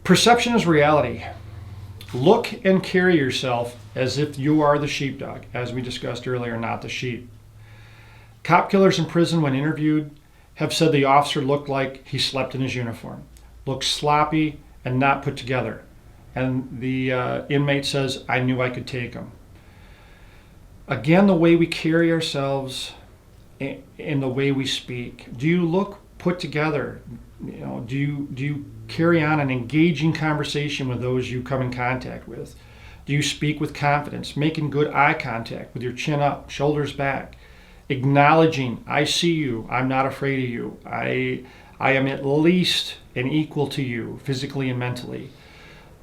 Perception is reality. Look and carry yourself as if you are the sheepdog, as we discussed earlier, not the sheep. Cop killers in prison, when interviewed, have said the officer looked like he slept in his uniform, looked sloppy and not put together. And the inmate says, I knew I could take him. Again, the way we carry ourselves in the way we speak. Do you look put together? Do you carry on an engaging conversation with those you come in contact with? Do you speak with confidence, making good eye contact with your chin up, shoulders back, acknowledging, I see you, I'm not afraid of you, I am at least an equal to you, physically and mentally.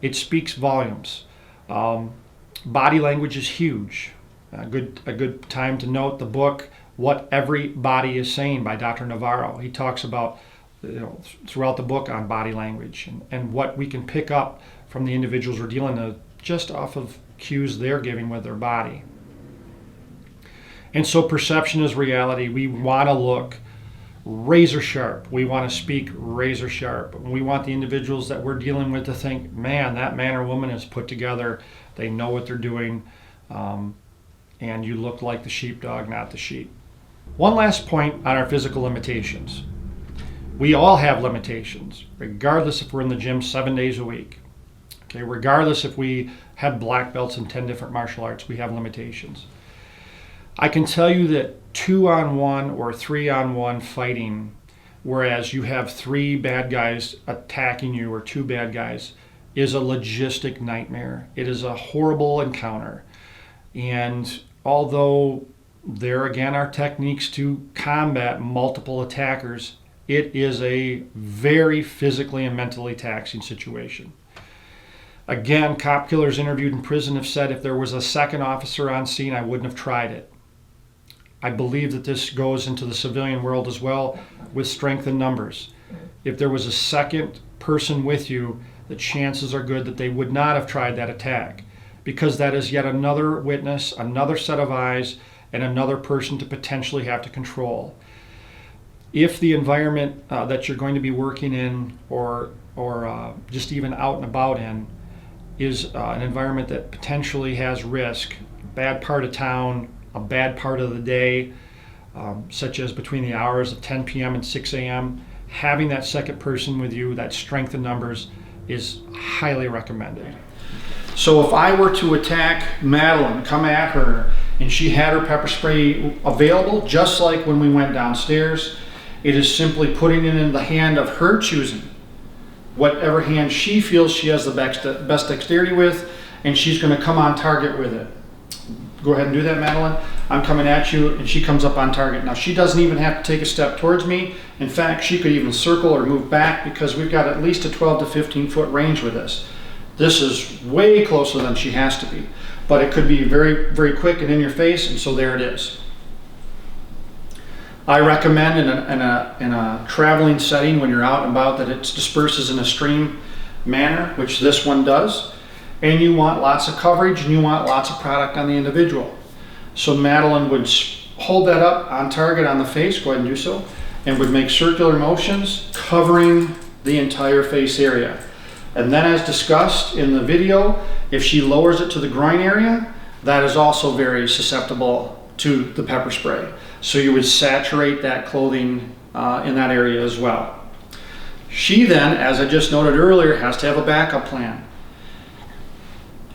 It speaks volumes. Body language is huge. A good time to note the book, What Every Body is Saying by Dr. Navarro. He talks about throughout the book on body language and what we can pick up from the individuals we're dealing with just off of cues they're giving with their body. And so perception is reality. We want to look razor sharp. We want to speak razor sharp. We want the individuals that we're dealing with to think, man, that man or woman is put together. They know what they're doing. And you look like the sheepdog, not the sheep. One last point on our physical limitations. We all have limitations, regardless if we're in the gym 7 days a week. Okay, regardless if we have black belts in 10 different martial arts, we have limitations. I can tell you that 2-on-1 or 3-on-1 fighting, whereas you have 3 bad guys attacking you or 2 bad guys, is a logistic nightmare. It is a horrible encounter. And although there again are techniques to combat multiple attackers, it is a very physically and mentally taxing situation. Again, cop killers interviewed in prison have said if there was a second officer on scene, I wouldn't have tried it. I believe that this goes into the civilian world as well with strength in numbers. If there was a second person with you, the chances are good that they would not have tried that attack, because that is yet another witness, another set of eyes, and another person to potentially have to control. If the environment that you're going to be working in or just even out and about in is an environment that potentially has risk, a bad part of town, a bad part of the day, such as between the hours of 10 p.m. and 6 a.m., having that second person with you, that strength in numbers, is highly recommended. So if I were to attack Madeline, come at her, and she had her pepper spray available, just like when we went downstairs, it is simply putting it in the hand of her choosing, whatever hand she feels she has the best dexterity with, and she's going to come on target with it. Go ahead and do that, Madeline. I'm coming at you, and she comes up on target. Now, she doesn't even have to take a step towards me. In fact, she could even circle or move back, because we've got at least a 12 to 15 foot range with this. This is way closer than she has to be, but it could be very, very quick and in your face, and so there it is. I recommend in a traveling setting, when you're out and about, that it disperses in a stream manner, which this one does, and you want lots of coverage and you want lots of product on the individual. So Madeline would hold that up on target on the face, go ahead and do so, and would make circular motions covering the entire face area. And then, as discussed in the video, if she lowers it to the groin area, that is also very susceptible to the pepper spray. So you would saturate that clothing in that area as well. She then, as I just noted earlier, has to have a backup plan.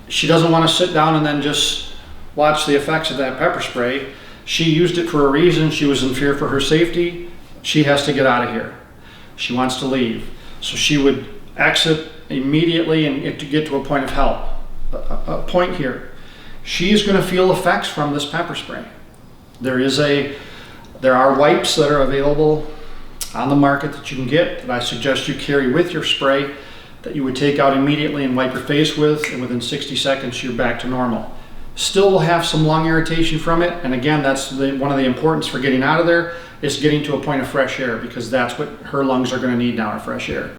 She doesn't want to sit down and then just watch the effects of that pepper spray. She used it for a reason. She was in fear for her safety. She has to get out of here. She wants to leave. So she would exit immediately and to get to a point of help. A point here. She's going to feel effects from this pepper spray. There are wipes that are available on the market that you can get that I suggest you carry with your spray, that you would take out immediately and wipe your face with, and within 60 seconds you're back to normal. Still will have some lung irritation from it, and again, that's one of the importance for getting out of there, is getting to a point of fresh air, because that's what her lungs are going to need now, are fresh air.